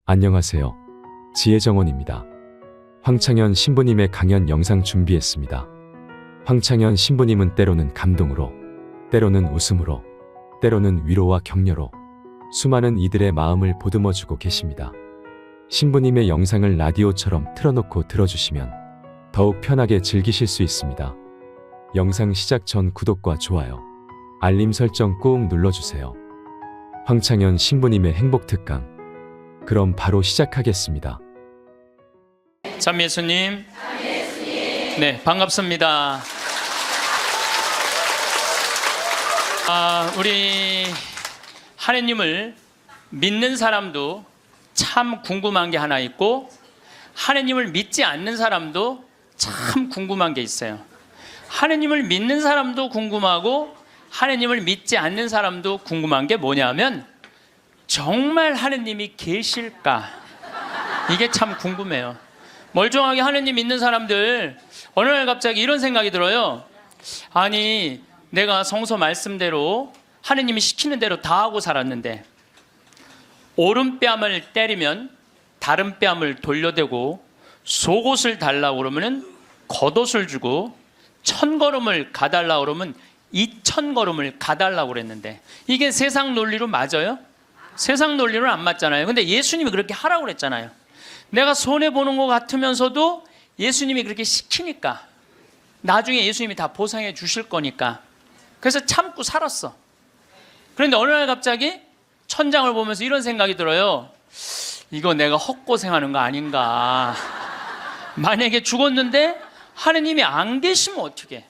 안녕하세요. 지혜정원입니다. 황창현 신부님의 강연 영상 준비했습니다. 황창현 신부님은 때로는 감동으로, 때로는 웃음으로, 때로는 위로와 격려로 수많은 이들의 마음을 보듬어주고 계십니다. 신부님의 영상을 라디오처럼 틀어놓고 들어주시면 더욱 편하게 즐기실 수 있습니다. 영상 시작 전 구독과 좋아요, 알림 설정 꾹 눌러주세요. 황창현 신부님의 행복특강. 그럼 바로 시작하겠습니다. 참 예수님. 네, 반갑습니다. 우리 하느님을 믿는 사람도 참 궁금한 게 하나 있고, 하느님을 믿지 않는 사람도 참 궁금한 게 있어요. 하느님을 믿는 사람도 궁금하고 하느님을 믿지 않는 사람도 궁금한 게 뭐냐면, 정말 하느님이 계실까? 이게 참 궁금해요. 멀쩡하게 하느님 믿는 사람들 어느 날 갑자기 이런 생각이 들어요. 아니, 내가 성서 말씀대로 하느님이 시키는 대로 다 하고 살았는데, 오른뺨을 때리면 다른 뺨을 돌려대고, 속옷을 달라고 그러면 겉옷을 주고, 1000걸음을 가달라고 그러면 2000걸음을 가달라고 그랬는데, 이게 세상 논리로 맞아요? 세상 논리로는 안 맞잖아요. 근데 예수님이 그렇게 하라고 그랬잖아요. 내가 손해보는 것 같으면서도 예수님이 그렇게 시키니까, 나중에 예수님이 다 보상해 주실 거니까, 그래서 참고 살았어. 그런데 어느 날 갑자기 천장을 보면서 이런 생각이 들어요. 이거 내가 헛고생하는 거 아닌가. 만약에 죽었는데 하느님이 안 계시면 어떻게?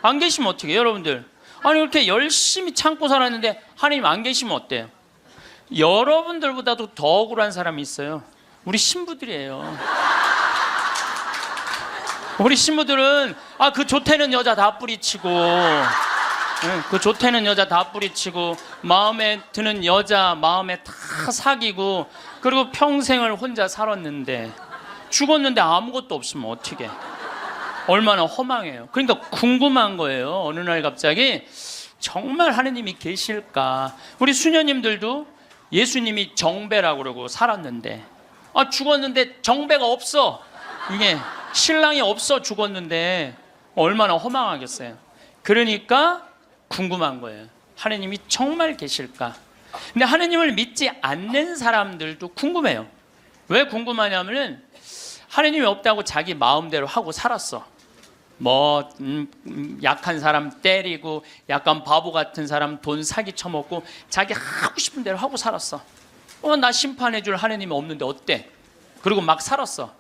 안 계시면 어떻게? 여러분들, 아니 그렇게 열심히 참고 살았는데 하느님 안 계시면 어때요? 여러분들보다도 더 억울한 사람이 있어요. 우리 신부들이에요. 우리 신부들은 그 좋다는 여자 다 뿌리치고, 그 좋다는 여자 다 뿌리치고, 마음에 드는 여자 마음에 다 사귀고, 그리고 평생을 혼자 살았는데 죽었는데 아무것도 없으면 어떻게? 얼마나 허망해요. 그러니까 궁금한 거예요. 어느 날 갑자기 정말 하느님이 계실까? 우리 수녀님들도 예수님이 정배라고 그러고 살았는데, 죽었는데 정배가 없어. 이게 신랑이 없어 죽었는데 얼마나 허망하겠어요. 그러니까 궁금한 거예요. 하느님이 정말 계실까? 근데 하느님을 믿지 않는 사람들도 궁금해요. 왜 궁금하냐면은, 하느님이 없다고 자기 마음대로 하고 살았어. 약한 사람 때리고, 약간 바보 같은 사람 돈 사기 쳐먹고, 자기 하고 싶은 대로 하고 살았어. 나 심판해줄 하느님이 없는데 어때? 그리고 막 살았어.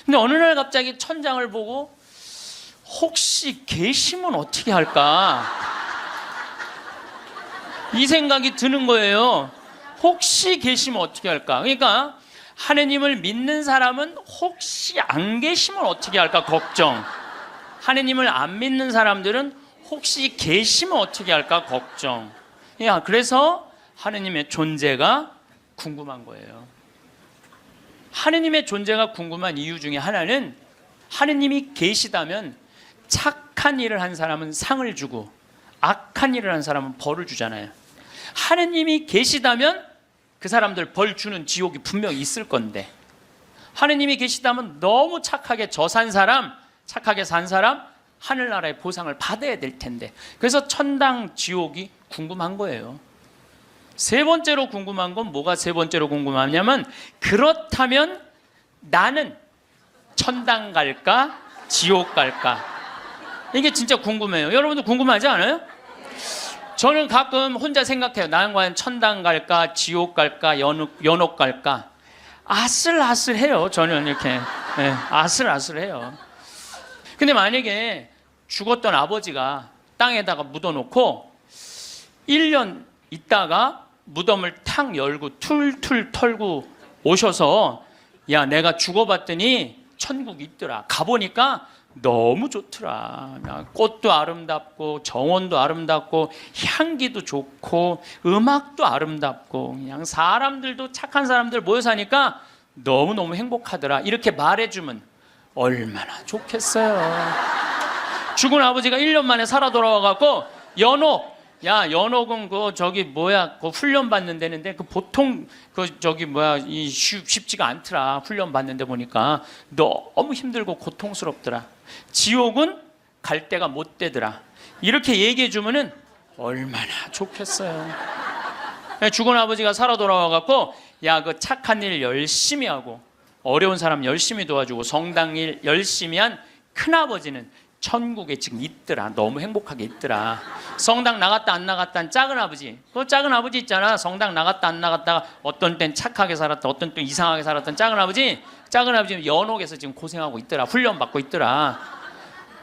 근데 어느 날 갑자기 천장을 보고, 혹시 계시면 어떻게 할까? 이 생각이 드는 거예요. 혹시 계시면 어떻게 할까? 그러니까 하느님을 믿는 사람은 혹시 안 계시면 어떻게 할까 걱정. 하느님을 안 믿는 사람들은 혹시 계시면 어떻게 할까 걱정. 그래서 하느님의 존재가 궁금한 거예요. 하느님의 존재가 궁금한 이유 중에 하나는, 하느님이 계시다면 착한 일을 한 사람은 상을 주고 악한 일을 한 사람은 벌을 주잖아요. 하느님이 계시다면 그 사람들 벌 주는 지옥이 분명히 있을 건데, 하느님이 계시다면 너무 착하게 산 사람, 착하게 산 사람 하늘나라의 보상을 받아야 될 텐데, 그래서 천당 지옥이 궁금한 거예요. 세 번째로 궁금한 건 뭐가 세 번째로 궁금하냐면, 그렇다면 나는 천당 갈까 지옥 갈까? 이게 진짜 궁금해요. 여러분도 궁금하지 않아요? 저는 가끔 혼자 생각해요. 나는 과연 천당 갈까 지옥 갈까 연옥 갈까? 아슬아슬해요. 저는 이렇게 아슬아슬해요. 근데 만약에 죽었던 아버지가 땅에다가 묻어놓고 1년 있다가 무덤을 탁 열고 툴툴 털고 오셔서, 야, 내가 죽어봤더니 천국이 있더라. 가보니까 너무 좋더라. 꽃도 아름답고 정원도 아름답고 향기도 좋고 음악도 아름답고 그냥 사람들도 착한 사람들 모여 사니까 너무너무 행복하더라. 이렇게 말해주면 얼마나 좋겠어요. 죽은 아버지가 1년 만에 살아 돌아와갖고 연옥, 야, 연옥은 그 저기 뭐야, 그 훈련 받는 데는데 그 보통 그 저기 뭐야 이 쉽지가 않더라. 훈련 받는데 보니까 너무 힘들고 고통스럽더라. 지옥은 갈 데가 못 되더라. 이렇게 얘기해 주면은 얼마나 좋겠어요. 죽은 아버지가 살아 돌아와 갖고 야, 그 착한 일 열심히 하고 어려운 사람 열심히 도와주고 성당 일 열심히 한 큰아버지는 천국에 지금 있더라. 너무 행복하게 있더라. 성당 나갔다 안 나갔다 한 작은 아버지, 그 작은 아버지 있잖아. 성당 나갔다 안 나갔다가 어떤 땐 착하게 살았다, 어떤 땐 이상하게 살았던 작은 아버지 연옥에서 지금 고생하고 있더라. 훈련 받고 있더라.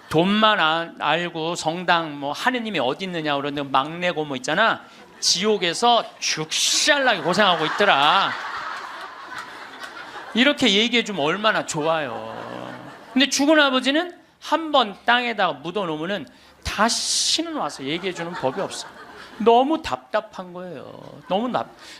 돈만 알고 성당 뭐 하느님이 어디 있느냐 그러는데 막내 고모 있잖아. 지옥에서 죽살나게 고생하고 있더라. 이렇게 얘기해 주면 얼마나 좋아요. 근데 죽은 아버지는 한 번 땅에다가 묻어놓으면 다시는 와서 얘기해 주는 법이 없어. 너무 답답한 거예요.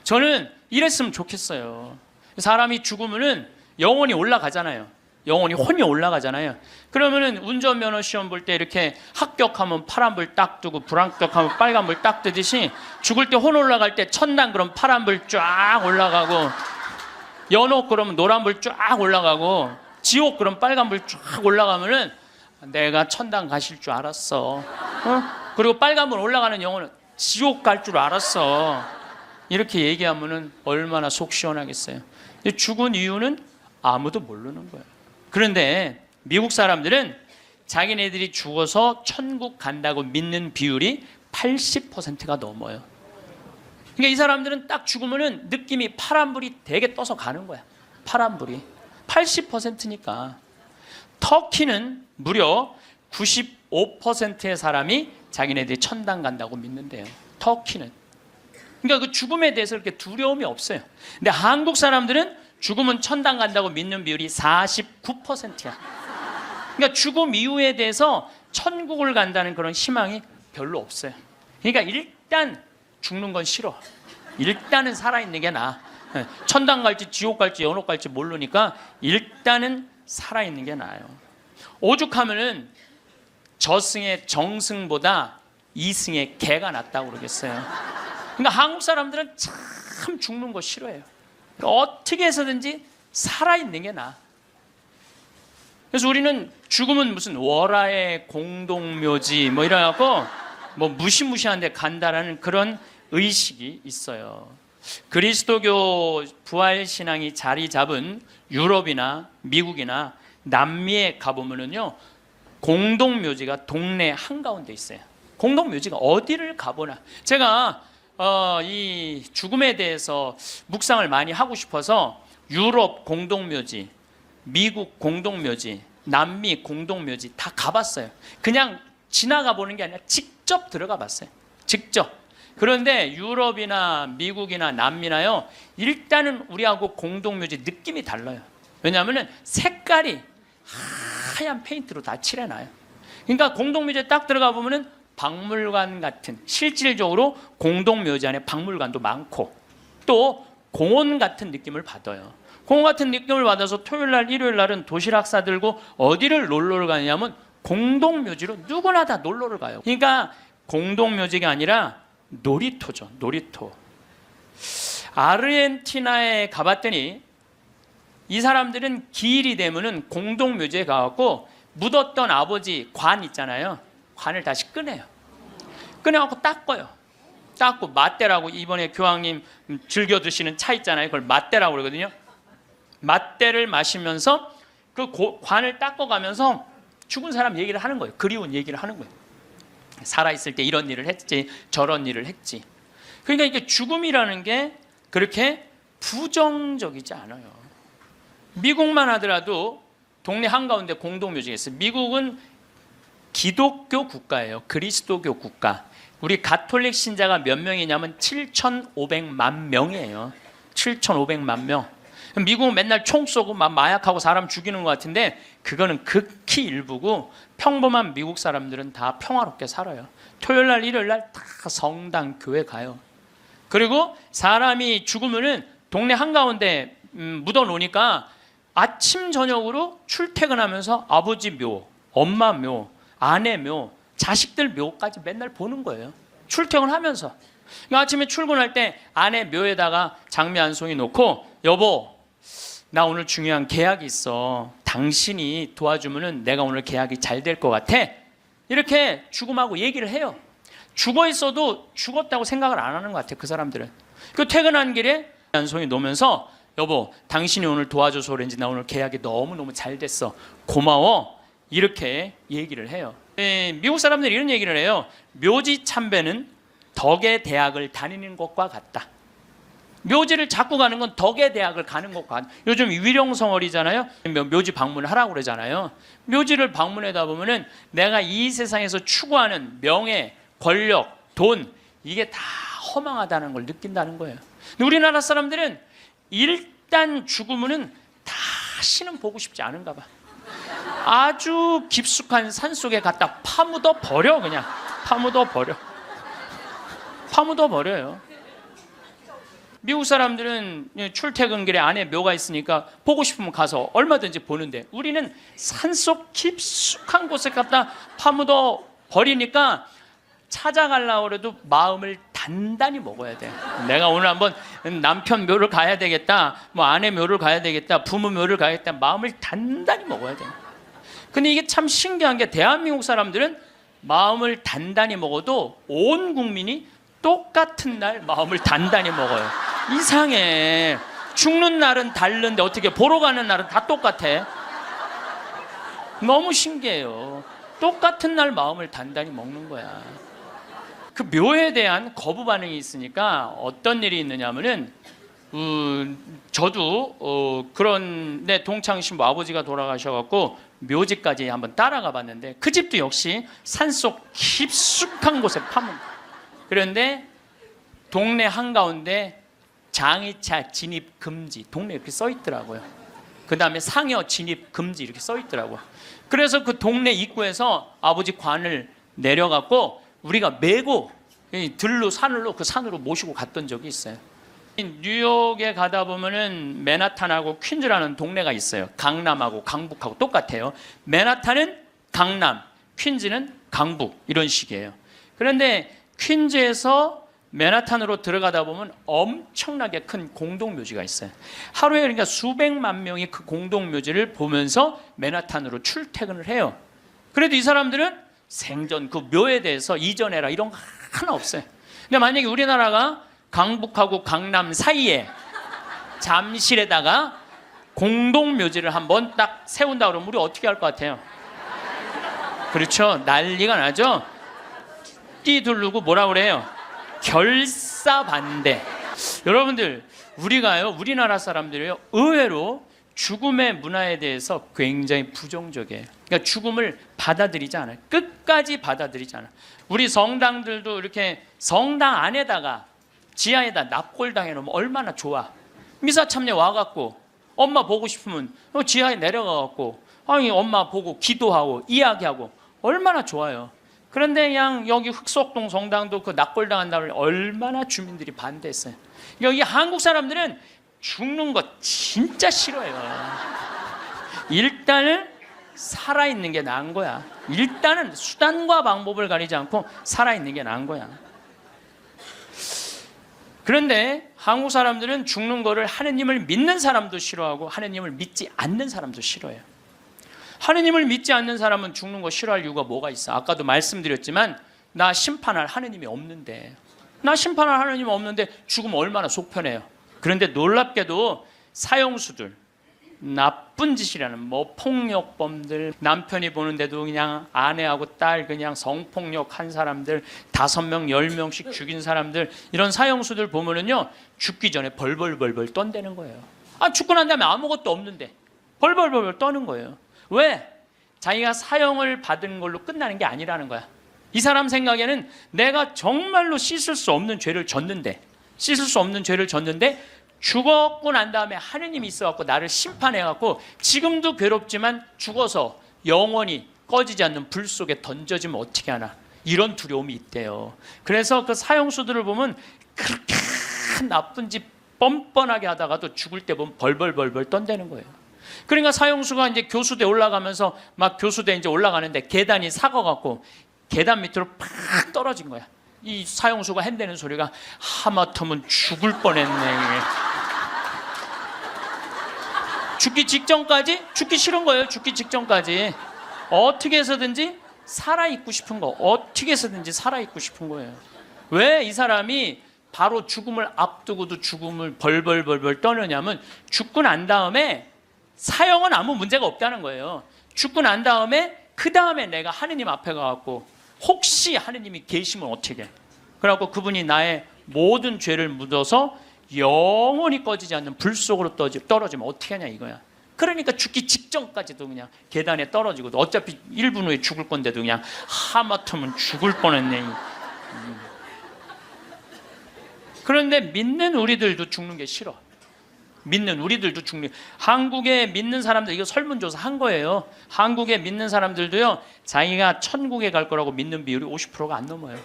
저는 이랬으면 좋겠어요. 사람이 죽으면은 영혼이 올라가잖아요. 영혼이 혼이 올라가잖아요. 그러면은 운전면허 시험 볼 때 이렇게 합격하면 파란불 딱 뜨고 불합격하면 빨간불 딱 뜨듯이 죽을 때 혼 올라갈 때 천당 그럼 파란불 쫙 올라가고, 연옥 그러면 노란불 쫙 올라가고, 지옥 그럼 빨간불 쫙 올라가면은 내가 천당 가실 줄 알았어. 그리고 빨간불 올라가는 영혼은 지옥 갈 줄 알았어. 이렇게 얘기하면은 얼마나 속 시원하겠어요. 죽은 이유는 아무도 모르는 거예요. 그런데 미국 사람들은 자기네들이 죽어서 천국 간다고 믿는 비율이 80%가 넘어요. 그러니까 이 사람들은 딱 죽으면은 느낌이 파란불이 되게 떠서 가는 거야. 파란불이 80%니까. 터키는 무려 95%의 사람이 자기네들이 천당 간다고 믿는데요. 터키는. 그러니까 그 죽음에 대해서 그렇게 두려움이 없어요. 근데 한국 사람들은 죽으면 천당 간다고 믿는 비율이 49%야. 그러니까 죽음 이후에 대해서 천국을 간다는 그런 희망이 별로 없어요. 그러니까 일단 죽는 건 싫어. 일단은 살아있는 게 나아. 천당 갈지 지옥 갈지 연옥 갈지 모르니까 일단은 살아있는 게 나아요. 오죽하면은 저승의 정승보다 이승의 개가 낫다고 그러겠어요. 그러니까 한국 사람들은 참 죽는 거 싫어해요. 그러니까 어떻게 해서든지 살아있는 게 나아. 그래서 우리는 죽으면 무슨 월화의 공동묘지 뭐 이래갖고 뭐 무시무시한 데 간다라는 그런 의식이 있어요. 그리스도교 부활신앙이 자리 잡은 유럽이나 미국이나 남미에 가보면은요, 공동묘지가 동네 한가운데 있어요. 공동묘지가 어디를 가보나. 제가 이 죽음에 대해서 묵상을 많이 하고 싶어서 유럽 공동묘지, 미국 공동묘지, 남미 공동묘지 다 가봤어요. 그냥 지나가 보는 게 아니라 직접 들어가 봤어요. 직접. 그런데 유럽이나 미국이나 남미나요, 일단은 우리하고 공동묘지 느낌이 달라요. 왜냐하면 색깔이 하얀 페인트로 다 칠해놔요. 그러니까 공동묘지에 딱 들어가 보면은 박물관 같은, 실질적으로 공동묘지 안에 박물관도 많고 또 공원 같은 느낌을 받아요. 공원 같은 느낌을 받아서 토요일날 일요일날은 도시락 싸들고 어디를 놀러를 가냐면 공동묘지로 누구나 다 놀러를 가요. 그러니까 공동묘지가 아니라 놀이터죠. 놀이터. 아르헨티나에 가봤더니 이 사람들은 기일이 되면은 공동묘지에 가갖고 묻었던 아버지 관 있잖아요. 관을 다시 꺼내요. 꺼내갖고 닦아요. 닦고 맛대라고, 이번에 교황님 즐겨 드시는 차 있잖아요. 그걸 맛대라고 그러거든요. 맛대를 마시면서 그 관을 닦아가면서 죽은 사람 얘기를 하는 거예요. 그리운 얘기를 하는 거예요. 살아있을 때 이런 일을 했지, 저런 일을 했지. 그러니까 이게 죽음이라는 게 그렇게 부정적이지 않아요. 미국만 하더라도 동네 한가운데 공동묘지가 있어요. 미국은 기독교 국가예요. 그리스도교 국가. 우리 가톨릭 신자가 몇 명이냐면 7,500만 명이에요. 7,500만 명. 미국은 맨날 총 쏘고 막 마약하고 사람 죽이는 것 같은데 그거는 극히 일부고 평범한 미국 사람들은 다 평화롭게 살아요. 토요일날 일요일날 다 성당 교회 가요. 그리고 사람이 죽으면은 동네 한가운데 묻어 놓으니까 아침 저녁으로 출퇴근하면서 아버지 묘, 엄마 묘, 아내 묘, 자식들 묘까지 맨날 보는 거예요. 출퇴근하면서. 그러니까 아침에 출근할 때 아내 묘에다가 장미 한 송이 놓고, 여보, 나 오늘 중요한 계약이 있어. 당신이 도와주면은 내가 오늘 계약이 잘 될 것 같아. 이렇게 죽음하고 얘기를 해요. 죽어 있어도 죽었다고 생각을 안 하는 것 같아요, 그 사람들은. 그 퇴근한 길에 한 송이 놓으면서, 여보, 당신이 오늘 도와줘서 그런지 나 오늘 계약이 너무너무 잘 됐어. 고마워. 이렇게 얘기를 해요. 미국 사람들이 이런 얘기를 해요. 묘지 참배는 덕의 대학을 다니는 것과 같다. 묘지를 자꾸 가는 건 덕의 대학을 가는 것과 같다. 요즘 위령성월이잖아요. 묘지 방문을 하라고 그러잖아요. 묘지를 방문하다 보면은 내가 이 세상에서 추구하는 명예, 권력, 돈, 이게 다 허망하다는 걸 느낀다는 거예요. 근데 우리나라 사람들은 일단 죽으면은 다시는 보고 싶지 않은가 봐. 아주 깊숙한 산 속에 갖다 파묻어 버려. 그냥 파묻어 버려요. 미국 사람들은 출퇴근길에 안에 묘가 있으니까 보고 싶으면 가서 얼마든지 보는데, 우리는 산속 깊숙한 곳에 갖다 파묻어 버리니까 찾아가려고 해도 마음을 단단히 먹어야 돼. 내가 오늘 한번 남편 묘를 가야 되겠다, 뭐 아내 묘를 가야 되겠다, 부모 묘를 가야겠다, 마음을 단단히 먹어야 돼. 근데 이게 참 신기한 게, 대한민국 사람들은 마음을 단단히 먹어도 온 국민이 똑같은 날 마음을 단단히 먹어요. 이상해. 죽는 날은 다른데 어떻게 보러 가는 날은 다 똑같아. 너무 신기해요. 똑같은 날 마음을 단단히 먹는 거야. 그 묘에 대한 거부 반응이 있으니까 어떤 일이 있느냐면은, 저도 그런데 동창 신부 아버지가 돌아가셔갖고 묘지까지 한번 따라가 봤는데, 그 집도 역시 산속 깊숙한 곳에 파문. 그런데 동네 한가운데 장의차 진입 금지, 동네 이렇게 써 있더라고요. 그 다음에 상여 진입 금지 이렇게 써 있더라고요. 그래서 그 동네 입구에서 아버지 관을 내려갖고 우리가 메고 들로 산으로, 그 산으로 모시고 갔던 적이 있어요. 뉴욕에 가다 보면은 맨하탄하고 퀸즈라는 동네가 있어요. 강남하고 강북하고 똑같아요. 맨하탄은 강남, 퀸즈는 강북, 이런 식이에요. 그런데 퀸즈에서 맨하탄으로 들어가다 보면 엄청나게 큰 공동묘지가 있어요. 하루에 그러니까 수백만 명이 그 공동묘지를 보면서 맨하탄으로 출퇴근을 해요. 그래도 이 사람들은 생전 그 묘에 대해서 이전해라 이런 거 하나 없어요. 근데 만약에 우리나라가 강북하고 강남 사이에 잠실에다가 공동묘지를 한번 딱 세운다 그러면 우리 어떻게 할 것 같아요? 그렇죠. 난리가 나죠. 뛰두르고 뭐라 그래요? 결사반대. 여러분들, 우리가요, 우리나라 사람들이요, 의외로 죽음의 문화에 대해서 굉장히 부정적이에요. 그러니까 죽음을 받아들이지 않아요. 끝까지 받아들이지 않아요. 우리 성당들도 이렇게 성당 안에다가 지하에다 납골당 해놓으면 얼마나 좋아. 미사 참여 와갖고 엄마 보고 싶으면 지하에 내려가갖고 아니 엄마 보고 기도하고 이야기하고 얼마나 좋아요. 그런데 그냥 여기 흑석동 성당도 그 납골당한다고 얼마나 주민들이 반대했어요. 여기 한국 사람들은 죽는 거 진짜 싫어해요. 일단은 살아있는 게 나은 거야. 일단은 수단과 방법을 가리지 않고 살아있는 게 나은 거야. 그런데 한국 사람들은 죽는 거를 하느님을 믿는 사람도 싫어하고 하느님을 믿지 않는 사람도 싫어해요. 하느님을 믿지 않는 사람은 죽는 거 싫어할 이유가 뭐가 있어? 아까도 말씀드렸지만 나 심판할 하느님이 없는데, 나 심판할 하느님이 없는데 죽으면 얼마나 속편해요. 그런데 놀랍게도 사형수들, 나쁜 짓이라는 뭐 폭력범들, 남편이 보는데도 그냥 아내하고 딸 그냥 성폭력한 사람들, 5명, 10명씩 죽인 사람들, 이런 사형수들 보면은요 죽기 전에 벌벌벌벌 떤다는 거예요. 아, 죽고 난 다음에 아무것도 없는데 벌벌벌벌 떠는 거예요. 왜? 자기가 사형을 받은 걸로 끝나는 게 아니라는 거야. 이 사람 생각에는 내가 정말로 씻을 수 없는 죄를 졌는데, 죽었고 난 다음에 하느님이 있어갖고 나를 심판해갖고 지금도 괴롭지만 죽어서 영원히 꺼지지 않는 불 속에 던져지면 어떻게 하나, 이런 두려움이 있대요. 그래서 그 사형수들을 보면 그렇게 나쁜 짓 뻔뻔하게 하다가도 죽을 때 보면 벌벌벌벌 떤다는 거예요. 그러니까 사형수가 이제 교수대 올라가면서 막 교수대 이제 올라가는데 계단이 사가갖고 계단 밑으로 팍 떨어진 거야. 이 사형수가 핸대는 소리가 하마터면 죽을 뻔했네. 죽기 직전까지 죽기 싫은 거예요. 죽기 직전까지 어떻게 해서든지 살아있고 싶은 거, 어떻게 해서든지 살아있고 싶은 거예요. 왜 이 사람이 바로 죽음을 앞두고도 죽음을 벌벌 떠느냐면, 죽고 난 다음에 사형은 아무 문제가 없다는 거예요. 죽고 난 다음에 그 다음에 내가 하느님 앞에 가갖고 혹시 하느님이 계시면 어떻게 해? 그래갖고 그분이 나의 모든 죄를 묻어서 영원히 꺼지지 않는 불 속으로 떨어지면 어떻게 하냐 이거야. 그러니까 죽기 직전까지도 그냥 계단에 떨어지고, 어차피 1분 후에 죽을 건데도 그냥 하마터면 죽을 뻔했네. 그런데 믿는 우리들도 죽는 게 싫어. 믿는 우리들도 죽는. 한국에 믿는 사람들, 이거 설문조사 한 거예요. 한국에 믿는 사람들도요, 자기가 천국에 갈 거라고 믿는 비율이 50%가 안 넘어요.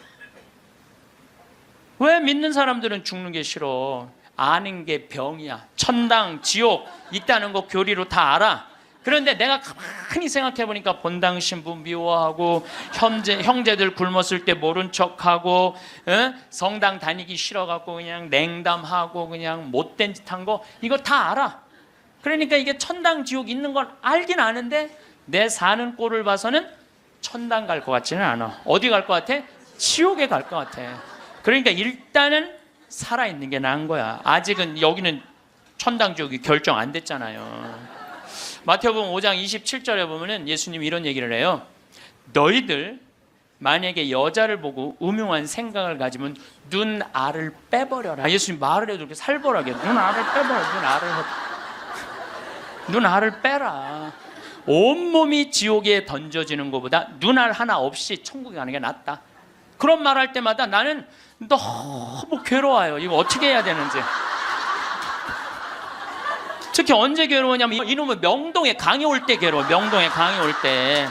왜 믿는 사람들은 죽는 게 싫어? 아는 게 병이야. 천당, 지옥 있다는 거 교리로 다 알아. 그런데 내가 가만히 생각해 보니까 본당 신부 미워하고, 형제들 굶었을 때 모른 척하고, 성당 다니기 싫어갖고 그냥 냉담하고 그냥 못된 짓 한 거, 이거 다 알아. 그러니까 이게 천당, 지옥 있는 건 알긴 아는데 내 사는 꼴을 봐서는 천당 갈 것 같지는 않아. 어디 갈 것 같아? 지옥에 갈 것 같아. 그러니까 일단은 살아있는 게 나은 거야. 아직은 여기는 천당, 지옥이 결정 안 됐잖아요. 마태복음 5장 27절에 보면은 예수님이 이런 얘기를 해요. 너희들 만약에 여자를 보고 음흉한 생각을 가지면 눈알을 빼버려라. 예수님 말을 해도 이렇게 살벌하게 눈알을 빼버려. 눈알을 빼라. 온몸이 지옥에 던져지는 것보다 눈알 하나 없이 천국에 가는 게 낫다. 그런 말 할 때마다 나는 너무 괴로워요. 이거 어떻게 해야 되는지. 특히 언제 괴로우냐면, 이놈은 명동에 강의 올 때 괴로워. 명동에 강의 올 때.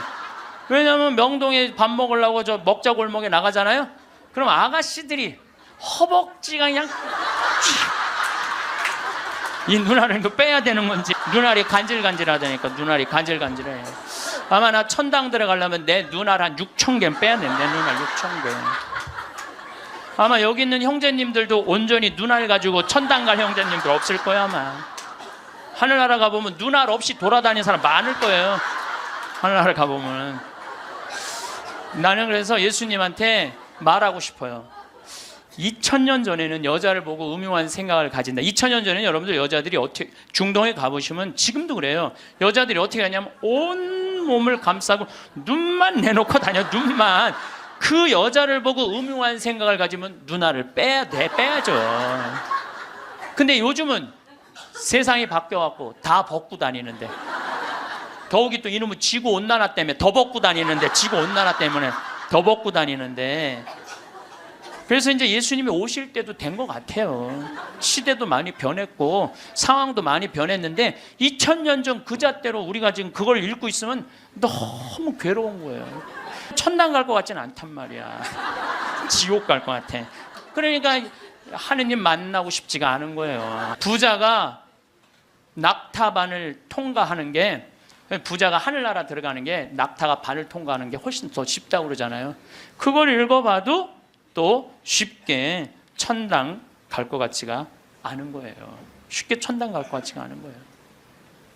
왜냐면 명동에 밥 먹으려고 저 먹자 골목에 나가잖아요. 그럼 아가씨들이 허벅지가 그냥 이 눈알을 이거 빼야 되는 건지, 눈알이 간질간질하다니까. 눈알이 간질간질해. 아마 나 천당 들어가려면 내 눈알 한 6,000개는 빼야 돼. 내 눈알 6,000개. 아마 여기 있는 형제님들도 온전히 눈알 가지고 천당 갈 형제님들 없을 거야 아마. 하늘나라 가보면 눈알 없이 돌아다니는 사람 많을 거예요. 하늘나라 가보면. 나는 그래서 예수님한테 말하고 싶어요. 2000년 전에는 여자를 보고 음흉한 생각을 가진다. 2000년 전에는 여러분들 여자들이 어떻게, 중동에 가보시면 지금도 그래요. 여자들이 어떻게 하냐면 온 몸을 감싸고 눈만 내놓고 다녀. 눈만. 그 여자를 보고 음흉한 생각을 가지면 눈알을 빼야 돼. 빼야죠. 근데 요즘은 세상이 바뀌어갖고 다 벗고 다니는데, 더욱이 또 이놈의 지구온난화 때문에 더 벗고 다니는데, 지구온난화 때문에 더 벗고 다니는데, 그래서 이제 예수님이 오실 때도 된 것 같아요. 시대도 많이 변했고 상황도 많이 변했는데 2000년 전 그 잣대로 우리가 지금 그걸 읽고 있으면 너무 괴로운 거예요. 천당 갈 것 같지는 않단 말이야. 지옥 갈 것 같아. 그러니까 하느님 만나고 싶지가 않은 거예요. 부자가 낙타반을 통과하는 게, 부자가 하늘나라 들어가는 게 낙타가 반을 통과하는 게 훨씬 더 쉽다고 그러잖아요. 그걸 읽어봐도 또 쉽게 천당 갈 것 같지가 않은 거예요. 쉽게 천당 갈 것 같지가 않은 거예요.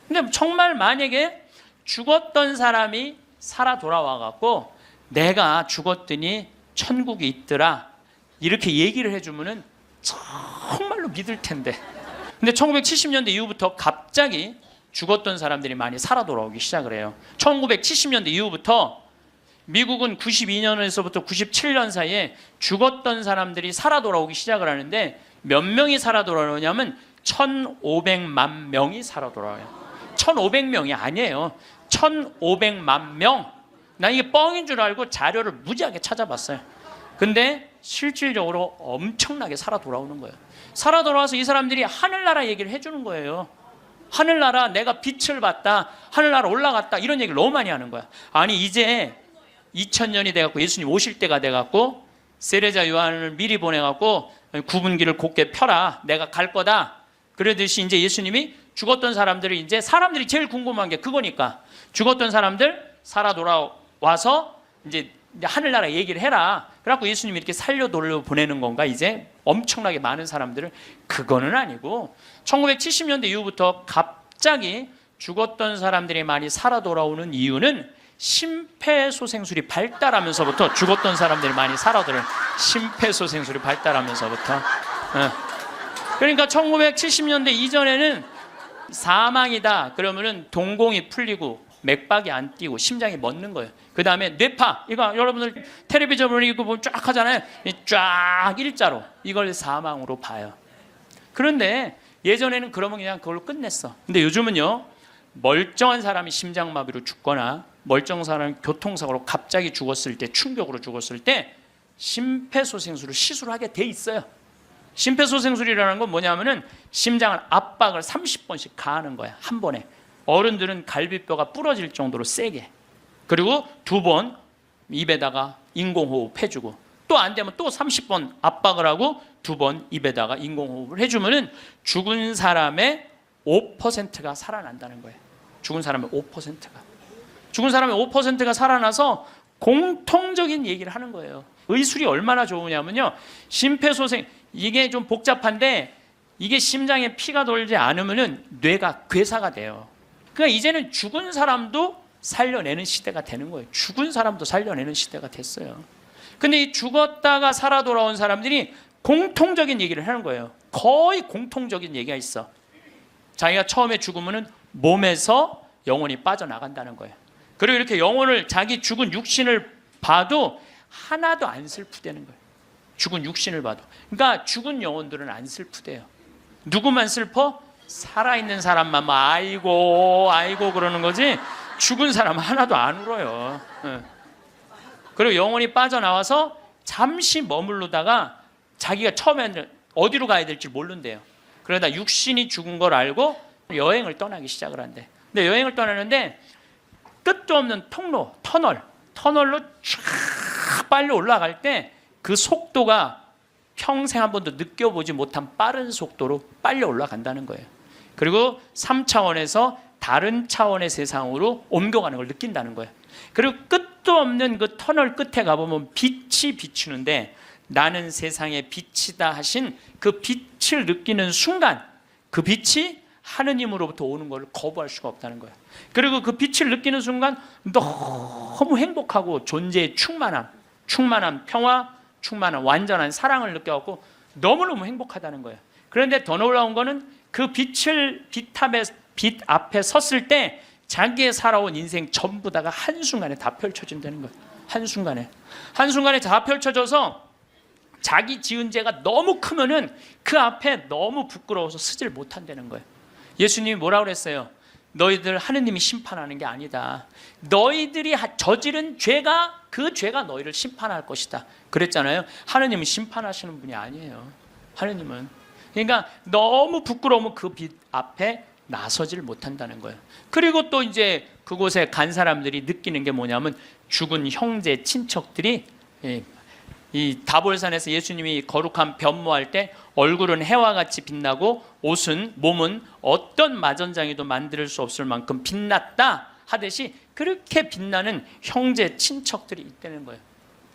근데 정말 만약에 죽었던 사람이 살아 돌아와 갖고 내가 죽었더니 천국이 있더라 이렇게 얘기를 해주면은 정말로 믿을 텐데. 근데 1970년대 이후부터 갑자기 죽었던 사람들이 많이 살아 돌아오기 시작을 해요. 1970년대 이후부터 미국은 92년에서부터 97년 사이에 죽었던 사람들이 살아 돌아오기 시작을 하는데, 몇 명이 살아 돌아오냐면 1,500만 명이 살아 돌아와요. 1,500명이 아니에요. 1,500만 명. 난 이게 뻥인 줄 알고 자료를 무지하게 찾아봤어요. 근데 실질적으로 엄청나게 살아 돌아오는 거예요. 살아 돌아와서 이 사람들이 하늘나라 얘기를 해주는 거예요. 하늘나라 내가 빛을 봤다, 하늘나라 올라갔다, 이런 얘기를 너무 많이 하는 거야. 아니 이제 2000년이 돼갖고 예수님 오실 때가 돼갖고 세례자 요한을 미리 보내갖고 구분기를 곧게 펴라, 내가 갈 거다. 그러듯이 이제 예수님이 죽었던 사람들이, 이제 사람들이 제일 궁금한 게 그거니까, 죽었던 사람들 살아 돌아와서 이제 하늘나라 얘기를 해라. 그래갖고 예수님이 이렇게 살려 돌려보내는 건가 이제 엄청나게 많은 사람들을. 그거는 아니고 1970년대 이후부터 갑자기 죽었던 사람들이 많이 살아 돌아오는 이유는 심폐소생술이 발달하면서부터, 죽었던 사람들이 많이 살아 돌아오는 심폐소생술이 발달하면서부터. 그러니까 1970년대 이전에는 사망이다 그러면은 동공이 풀리고 맥박이 안 뛰고 심장이 멎는 거예요. 그 다음에 뇌파, 이거 여러분들 텔레비전을 이거 보면 쫙 하잖아요. 쫙 일자로, 이걸 사망으로 봐요. 그런데 예전에는 그러면 그냥 그걸로 끝냈어. 근데 요즘은요, 멀쩡한 사람이 심장마비로 죽거나 멀쩡한 사람이 교통사고로 갑자기 죽었을 때, 충격으로 죽었을 때 심폐소생술을 시술을 하게 돼 있어요. 심폐소생술이라는 건 뭐냐면은 심장을 압박을 30번씩 가하는 거야, 한 번에. 어른들은 갈비뼈가 부러질 정도로 세게. 그리고 2번 입에다가 인공호흡 해주고, 또 안 되면 또 30번 압박을 하고 2번 입에다가 인공호흡을 해주면은 죽은 사람의 5%가 살아난다는 거예요. 죽은 사람의 5%가. 죽은 사람의 5%가 살아나서 공통적인 얘기를 하는 거예요. 의술이 얼마나 좋으냐면요, 심폐소생, 이게 좀 복잡한데 이게 심장에 피가 돌지 않으면은 뇌가 괴사가 돼요. 그러니까 이제는 죽은 사람도 살려내는 시대가 되는 거예요. 죽은 사람도 살려내는 시대가 됐어요. 근데 이 죽었다가 살아 돌아온 사람들이 공통적인 얘기를 하는 거예요. 거의 공통적인 얘기가 있어. 자기가 처음에 죽으면은 몸에서 영혼이 빠져나간다는 거예요. 그리고 이렇게 영혼을, 자기 죽은 육신을 봐도 하나도 안 슬프대는 거예요. 죽은 육신을 봐도. 그러니까 죽은 영혼들은 안 슬프대요. 누구만 슬퍼? 살아있는 사람만 뭐 아이고 아이고 그러는 거지, 죽은 사람 하나도 안 울어요. 그리고 영혼이 빠져나와서 잠시 머무르다가 자기가 처음에는 어디로 가야 될지 모른대요. 그러다 육신이 죽은 걸 알고 여행을 떠나기 시작을 한대. 근데 여행을 떠나는데 끝도 없는 통로, 터널로 쫙 빨리 올라갈 때 그 속도가 평생 한 번도 느껴보지 못한 빠른 속도로 빨리 올라간다는 거예요. 그리고 3차원에서 다른 차원의 세상으로 옮겨가는 걸 느낀다는 거예요. 그리고 끝도 없는 그 터널 끝에 가보면 빛이 비추는데, 나는 세상의 빛이다 하신 그 빛을 느끼는 순간, 그 빛이 하느님으로부터 오는 걸 거부할 수가 없다는 거예요. 그리고 그 빛을 느끼는 순간 너무 행복하고 존재의 충만함, 평화, 충만함, 완전한 사랑을 느껴갖고 너무너무 행복하다는 거예요. 그런데 더 놀라운 거는 그 빛 앞에 섰을 때 자기의 살아온 인생 전부 다가 한순간에 다 펼쳐진다는 거예요. 한순간에 다 펼쳐져서 자기 지은 죄가 너무 크면은 그 앞에 너무 부끄러워서 서질 못한다는 거예요. 예수님이 뭐라고 그랬어요? 너희들 하느님이 심판하는 게 아니다. 너희들이 저지른 죄가, 그 죄가 너희를 심판할 것이다. 그랬잖아요. 하느님은 심판하시는 분이 아니에요. 하느님은. 그러니까 너무 부끄러우면 그 빛 앞에 나서질 못한다는 거예요. 그리고 또 이제 그곳에 간 사람들이 느끼는 게 뭐냐면, 죽은 형제, 친척들이 이 다볼산에서 예수님이 거룩한 변모할 때 얼굴은 해와 같이 빛나고 몸은 어떤 마전장이도 만들 수 없을 만큼 빛났다 하듯이 그렇게 빛나는 형제, 친척들이 있다는 거예요.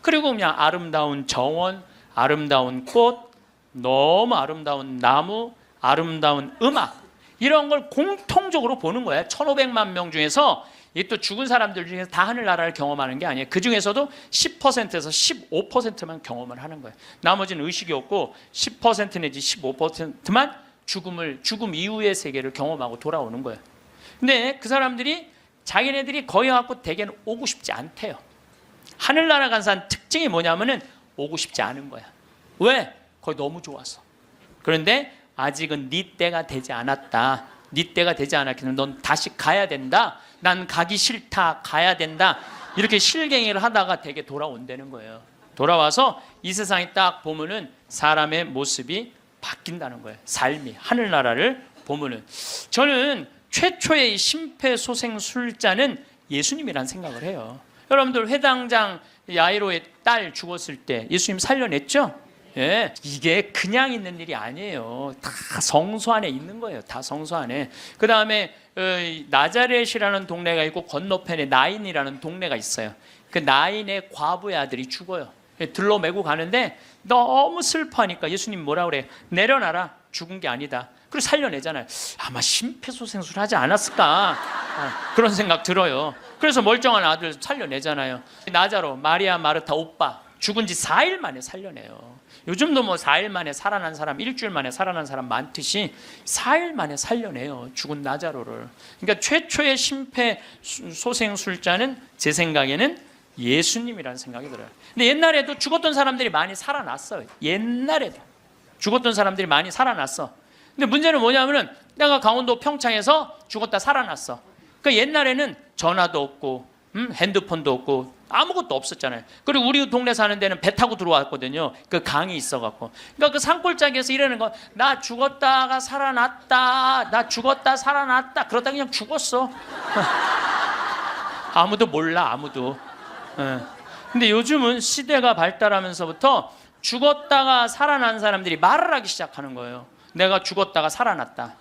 그리고 그냥 아름다운 정원, 아름다운 꽃, 너무 아름다운 나무, 아름다운 음악, 이런 걸 공통적으로 보는 거예요. 1,500만 명 중에서, 이 또 죽은 사람들 중에서 다 하늘나라를 경험하는 게 아니에요. 그 중에서도 10%에서 15%만 경험을 하는 거예요. 나머지는 의식이 없고 10% 내지 15%만 죽음 이후의 세계를 경험하고 돌아오는 거예요. 근데 그 사람들이 자기네들이 거기 갖고 대개는 오고 싶지 않대요. 하늘나라 간 사람 특징이 뭐냐면은 오고 싶지 않은 거야. 왜? 거기 너무 좋아서. 그런데 아직은 네 때가 되지 않았다. 네 때가 되지 않았기 때문에 넌 다시 가야 된다. 난 가기 싫다. 가야 된다. 이렇게 실갱이를 하다가 되게 돌아온다는 거예요. 돌아와서 이 세상에 딱 보면은 사람의 모습이 바뀐다는 거예요. 삶이, 하늘나라를 보면은. 저는 최초의 심폐소생술자는 예수님이라는 생각을 해요. 여러분들 회당장 야이로의 딸 죽었을 때 예수님 살려냈죠? 예, 이게 그냥 있는 일이 아니에요. 다 성소 안에 있는 거예요. 다 성소 안에. 그 다음에 나자렛이라는 동네가 있고 건너편에 나인이라는 동네가 있어요. 그 나인의 과부의 아들이 죽어요. 들로 메고 가는데 너무 슬퍼하니까 예수님 뭐라 그래? 내려놔라. 죽은 게 아니다. 그리고 살려내잖아요. 아마 심폐소생술 하지 않았을까? 그런 생각 들어요. 그래서 멀쩡한 아들 살려내잖아요. 나자로, 마리아, 마르타 오빠 죽은 지 4일 만에 살려내요. 요즘도 뭐 4일 만에 살아난 사람, 일주일 만에 살아난 사람 많듯이 4일 만에 살려내요. 죽은 나자로를. 그러니까 최초의 심폐소생술자는 제 생각에는 예수님이라는 생각이 들어요. 근데 옛날에도 죽었던 사람들이 많이 살아났어요. 옛날에도 죽었던 사람들이 많이 살아났어. 근데 문제는 뭐냐면은 내가 강원도 평창에서 죽었다 살아났어. 그러니까 옛날에는 전화도 없고 핸드폰도 없고 아무것도 없었잖아요. 그리고 우리 동네 사는 데는 배 타고 들어왔거든요. 그 강이 있어갖고. 그러니까 그 산골짜기에서 이러는 거, 나 죽었다가 살아났다, 나 죽었다 살아났다, 그러다 그냥 죽었어. 아무도 몰라, 아무도. 근데 요즘은 시대가 발달하면서부터 죽었다가 살아난 사람들이 말을 하기 시작하는 거예요. 내가 죽었다가 살아났다.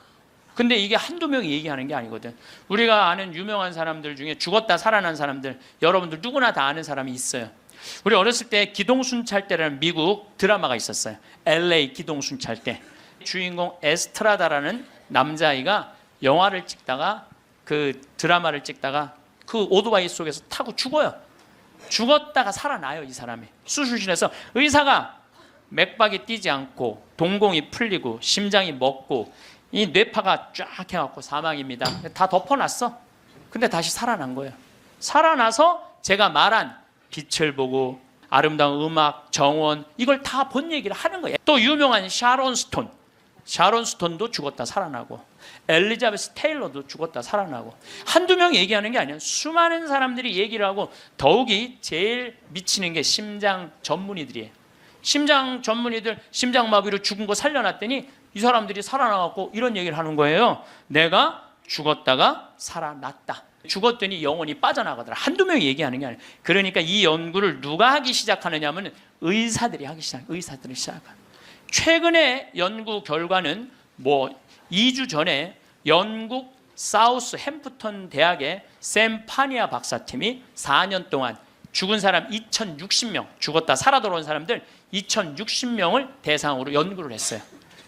근데 이게 한두 명이 얘기하는 게 아니거든. 우리가 아는 유명한 사람들 중에 죽었다 살아난 사람들, 여러분들 누구나 다 아는 사람이 있어요. 우리 어렸을 때 기동순찰대라는 미국 드라마가 있었어요. LA 기동순찰대. 주인공 에스트라다라는 남자아이가 영화를 찍다가 그 드라마를 찍다가 그 오토바이 속에서 타고 죽어요. 죽었다가 살아나요, 이 사람이. 수술실에서 의사가 맥박이 뛰지 않고 동공이 풀리고 심장이 멎고 이 뇌파가 쫙 해갖고 사망입니다. 다 덮어놨어. 근데 다시 살아난 거예요. 살아나서 제가 말한 빛을 보고 아름다운 음악, 정원 이걸 다 본 얘기를 하는 거예요. 또 유명한 샤론 스톤도 죽었다 살아나고 엘리자베스 테일러도 죽었다 살아나고 한두 명 얘기하는 게 아니에요. 수많은 사람들이 얘기를 하고 더욱이 제일 미치는 게 심장 전문의들이에요. 심장 전문의들 심장마비로 죽은 거 살려놨더니 이 사람들이 살아나갖고 이런 얘기를 하는 거예요. 내가 죽었다가 살아났다. 죽었더니 영혼이 빠져나가더라. 한두 명이 얘기하는 게 아니에요. 그러니까 이 연구를 누가 하기 시작하느냐 하면 의사들이 하기 시작해요. 의사들이 시작해요. 최근에 연구 결과는 뭐 2주 전에 영국 사우스 햄프턴 대학의 샘 파니아 박사팀이 4년 동안 죽은 사람 2060명, 죽었다 살아 돌아온 사람들 2060명을 대상으로 연구를 했어요.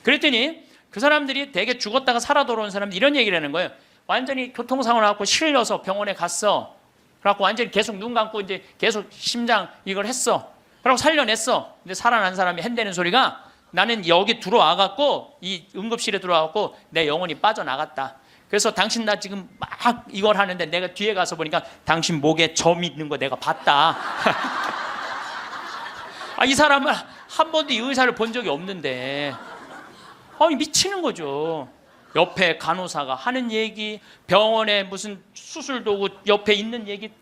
그랬더니 그 사람들이 대개 죽었다가 살아 돌아온 사람들 이런 얘기를 하는 거예요. 완전히 교통사고 나고 실려서 병원에 갔어. 그래갖고 완전히 계속 눈 감고 이제 계속 심장 이걸 했어. 그러고 살려냈어. 근데 살아난 사람이 핸대는 소리가 나는 여기 들어와갖고 이 응급실에 들어와갖고 내 영혼이 빠져나갔다. 그래서 당신 나 지금 막 이걸 하는데 내가 뒤에 가서 보니까 당신 목에 점 있는 거 내가 봤다. 이 사람은 한 번도 이 의사를 본 적이 없는데 미치는 거죠. 옆에 간호사가 하는 얘기, 병원에 무슨 수술 도구 옆에 있는 얘기,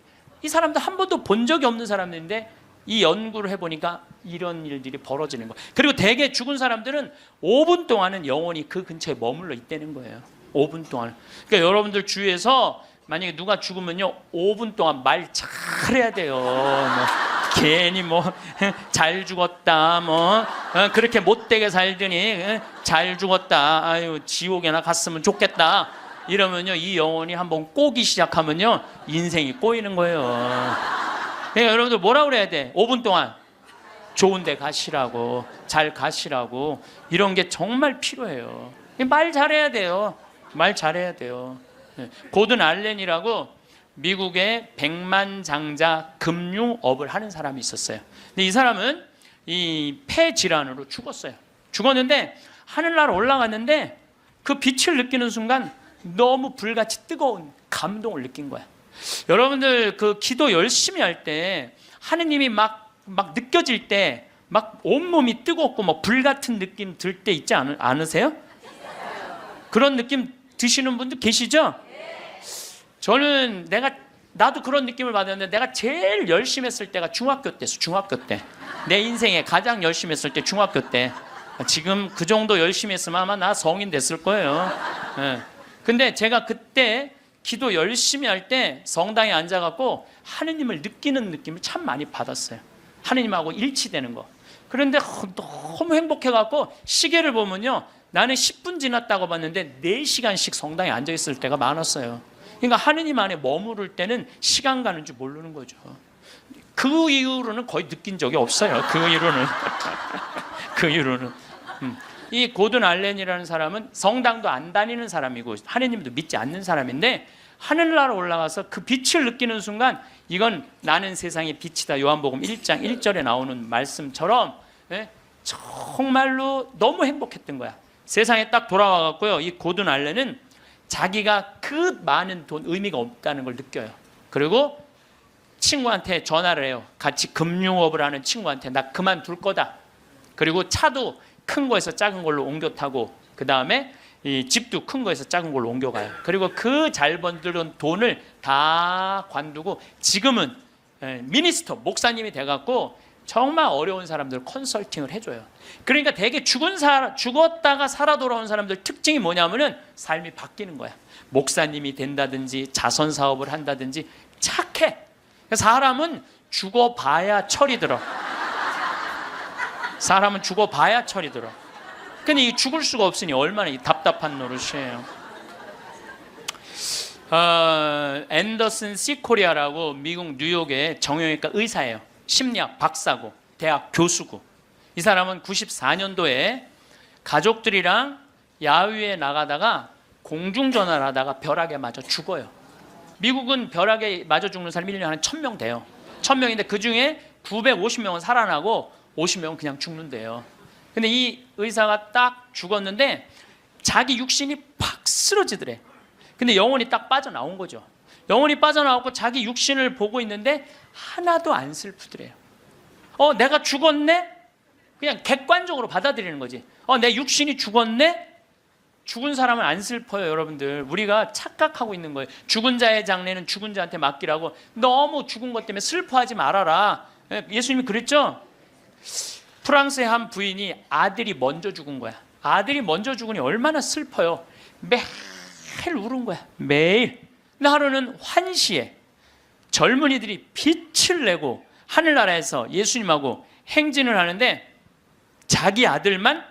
이 사람들 한 번도 본 적이 없는 사람들인데 이 연구를 해보니까 이런 일들이 벌어지는 거예요. 그리고 대개 죽은 사람들은 5분 동안은 영원히 그 근처에 머물러 있다는 거예요. 5분 동안. 그러니까 여러분들 주위에서 만약에 누가 죽으면요 5분 동안 말 잘해야 돼요. 괜히 잘 죽었다 그렇게 못되게 살더니 잘 죽었다 아유 지옥에나 갔으면 좋겠다 이러면요 이 영혼이 한번 꼬기 시작하면요 인생이 꼬이는 거예요. 그러니까 여러분들 뭐라 그래야 돼? 5분 동안 좋은 데 가시라고, 잘 가시라고, 이런 게 정말 필요해요. 말 잘해야 돼요. 말 잘해야 돼요. 고든 알렌이라고 미국의 백만장자 금융업을 하는 사람이 있었어요. 근데 이 사람은 이 폐 질환으로 죽었어요. 죽었는데 하늘나라 올라갔는데 그 빛을 느끼는 순간 너무 불같이 뜨거운 감동을 느낀 거야. 여러분들 그 기도 열심히 할 때 하느님이 막 느껴질 때 막 온몸이 뜨겁고 뭐 불 같은 느낌 들 때 있지 않으세요? 그런 느낌 드시는 분들 계시죠? 저는 나도 그런 느낌을 받았는데 내가 제일 열심히 했을 때가 중학교 때였어. 중학교 때. 내 인생에 가장 열심히 했을 때 중학교 때. 지금 그 정도 열심히 했으면 아마 나 성인 됐을 거예요. 근데 제가 그때 기도 열심히 할 때 성당에 앉아갖고 하느님을 느끼는 느낌을 참 많이 받았어요. 하느님하고 일치되는 거. 그런데 너무 행복해갖고 시계를 보면요. 나는 10분 지났다고 봤는데 4시간씩 성당에 앉아있을 때가 많았어요. 그러니까 하느님 안에 머무를 때는 시간 가는 줄 모르는 거죠. 그 이후로는 거의 느낀 적이 없어요. 그 이후로는. 그 이후로는. 이 고든 알렌이라는 사람은 성당도 안 다니는 사람이고 하느님도 믿지 않는 사람인데 하늘나라 올라가서 그 빛을 느끼는 순간 이건 나는 세상의 빛이다. 요한복음 1장 1절에 나오는 말씀처럼 정말로 너무 행복했던 거야. 세상에 딱 돌아와 갖고요. 이 고든 알렌은 자기가 그 많은 돈 의미가 없다는 걸 느껴요. 그리고 친구한테 전화를 해요. 같이 금융업을 하는 친구한테 나 그만둘 거다. 그리고 차도 큰 거에서 작은 걸로 옮겨 타고 그 다음에 이 집도 큰 거에서 작은 걸로 옮겨가요. 그리고 그 잘 번들은 돈을 다 관두고 지금은 미니스터 목사님이 돼갖고 정말 어려운 사람들 컨설팅을 해줘요. 그러니까 대개 죽었다가 살아 돌아온 사람들 특징이 뭐냐면은 삶이 바뀌는 거야. 목사님이 된다든지 자선 사업을 한다든지 착해. 사람은 죽어봐야 철이 들어. 사람은 죽어봐야 철이 들어. 근데 이 죽을 수가 없으니 얼마나 이 답답한 노릇이에요. 앤더슨 시코리아라고 미국 뉴욕의 정형외과 의사예요. 심리학 박사고 대학 교수고. 이 사람은 94년도에 가족들이랑 야외에 나가다가 공중전화를 하다가 벼락에 맞아 죽어요. 미국은 벼락에 맞아 죽는 사람이 1년에 한 1000명 돼요. 1000명인데 그중에 950명은 살아나고 50명은 그냥 죽는데요. 근데 이 의사가 딱 죽었는데 자기 육신이 팍 쓰러지더래. 근데 영혼이 딱 빠져나온 거죠. 영혼이 빠져나왔고 자기 육신을 보고 있는데 하나도 안 슬프더래요. 내가 죽었네? 그냥 객관적으로 받아들이는 거지. 내 육신이 죽었네? 죽은 사람은 안 슬퍼요, 여러분들. 우리가 착각하고 있는 거예요. 죽은 자의 장례는 죽은 자한테 맡기라고. 너무 죽은 것 때문에 슬퍼하지 말아라. 예수님이 그랬죠? 프랑스의 한 부인이 아들이 먼저 죽은 거야. 아들이 먼저 죽으니 얼마나 슬퍼요. 매일 울은 거야. 매일. 근데 하루는 환시에 젊은이들이 빛을 내고 하늘나라에서 예수님하고 행진을 하는데 자기 아들만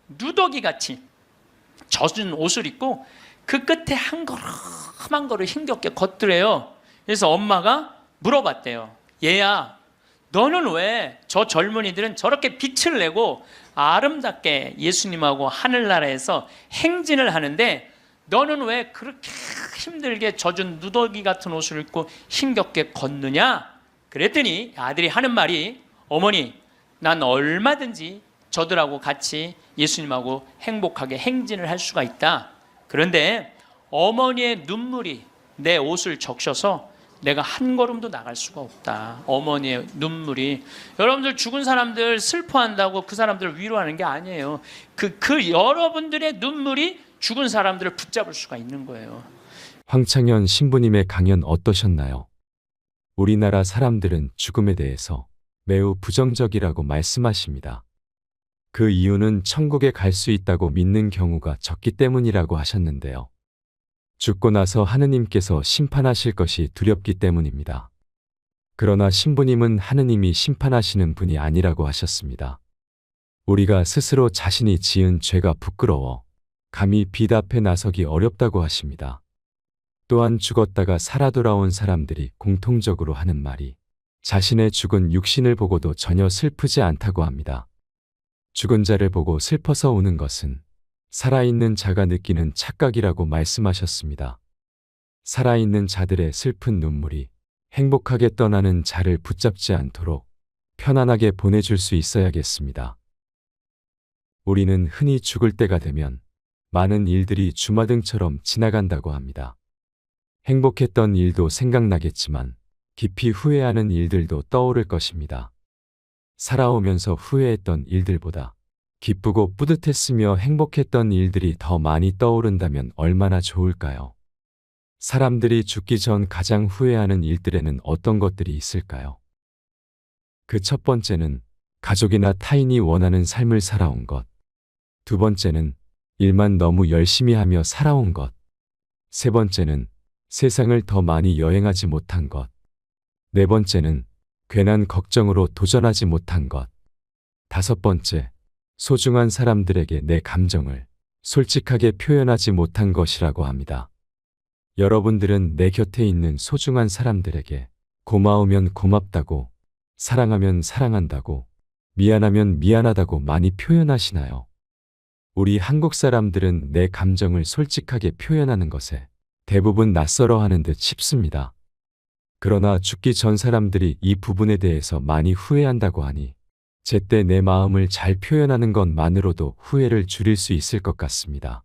누더기같이 젖은 옷을 입고 그 끝에 한 걸음 한 걸음 힘겹게 걷더래요. 그래서 엄마가 물어봤대요. 얘야, 너는 왜 저 젊은이들은 저렇게 빛을 내고 아름답게 예수님하고 하늘나라에서 행진을 하는데 너는 왜 그렇게 힘들게 젖은 누더기 같은 옷을 입고 힘겹게 걷느냐? 그랬더니 아들이 하는 말이 어머니, 난 얼마든지 저들하고 같이 예수님하고 행복하게 행진을 할 수가 있다. 그런데 어머니의 눈물이 내 옷을 적셔서 내가 한 걸음도 나갈 수가 없다. 어머니의 눈물이. 여러분들 죽은 사람들 슬퍼한다고 그 사람들을 위로하는 게 아니에요. 그 여러분들의 눈물이 죽은 사람들을 붙잡을 수가 있는 거예요. 황창현 신부님의 강연 어떠셨나요? 우리나라 사람들은 죽음에 대해서 매우 부정적이라고 말씀하십니다. 그 이유는 천국에 갈 수 있다고 믿는 경우가 적기 때문이라고 하셨는데요. 죽고 나서 하느님께서 심판하실 것이 두렵기 때문입니다. 그러나 신부님은 하느님이 심판하시는 분이 아니라고 하셨습니다. 우리가 스스로 자신이 지은 죄가 부끄러워 감히 빛 앞에 나서기 어렵다고 하십니다. 또한 죽었다가 살아 돌아온 사람들이 공통적으로 하는 말이 자신의 죽은 육신을 보고도 전혀 슬프지 않다고 합니다. 죽은 자를 보고 슬퍼서 우는 것은 살아있는 자가 느끼는 착각이라고 말씀하셨습니다. 살아있는 자들의 슬픈 눈물이 행복하게 떠나는 자를 붙잡지 않도록 편안하게 보내줄 수 있어야겠습니다. 우리는 흔히 죽을 때가 되면 많은 일들이 주마등처럼 지나간다고 합니다. 행복했던 일도 생각나겠지만 깊이 후회하는 일들도 떠오를 것입니다. 살아오면서 후회했던 일들보다 기쁘고 뿌듯했으며 행복했던 일들이 더 많이 떠오른다면 얼마나 좋을까요? 사람들이 죽기 전 가장 후회하는 일들에는 어떤 것들이 있을까요? 그 첫 번째는 가족이나 타인이 원하는 삶을 살아온 것. 두 번째는 일만 너무 열심히 하며 살아온 것. 세 번째는 세상을 더 많이 여행하지 못한 것. 네 번째는 괜한 걱정으로 도전하지 못한 것. 다섯 번째, 소중한 사람들에게 내 감정을 솔직하게 표현하지 못한 것이라고 합니다. 여러분들은 내 곁에 있는 소중한 사람들에게 고마우면 고맙다고, 사랑하면 사랑한다고, 미안하면 미안하다고 많이 표현하시나요? 우리 한국 사람들은 내 감정을 솔직하게 표현하는 것에 대부분 낯설어 하는 듯 싶습니다. 그러나 죽기 전 사람들이 이 부분에 대해서 많이 후회한다고 하니 제때 내 마음을 잘 표현하는 것만으로도 후회를 줄일 수 있을 것 같습니다.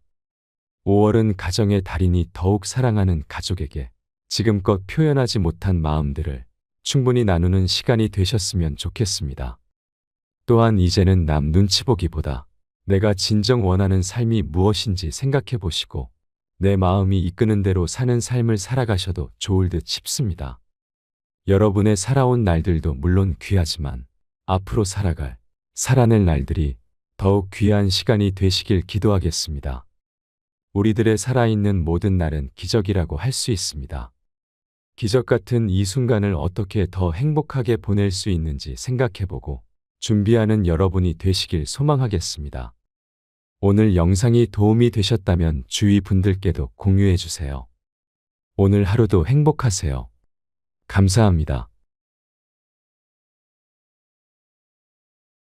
5월은 가정의 달이니 더욱 사랑하는 가족에게 지금껏 표현하지 못한 마음들을 충분히 나누는 시간이 되셨으면 좋겠습니다. 또한 이제는 남 눈치 보기보다 내가 진정 원하는 삶이 무엇인지 생각해 보시고 내 마음이 이끄는 대로 사는 삶을 살아가셔도 좋을 듯 싶습니다. 여러분의 살아온 날들도 물론 귀하지만 앞으로 살아낼 날들이 더욱 귀한 시간이 되시길 기도하겠습니다. 우리들의 살아있는 모든 날은 기적이라고 할 수 있습니다. 기적 같은 이 순간을 어떻게 더 행복하게 보낼 수 있는지 생각해보고 준비하는 여러분이 되시길 소망하겠습니다. 오늘 영상이 도움이 되셨다면 주위 분들께도 공유해 주세요. 오늘 하루도 행복하세요. 감사합니다.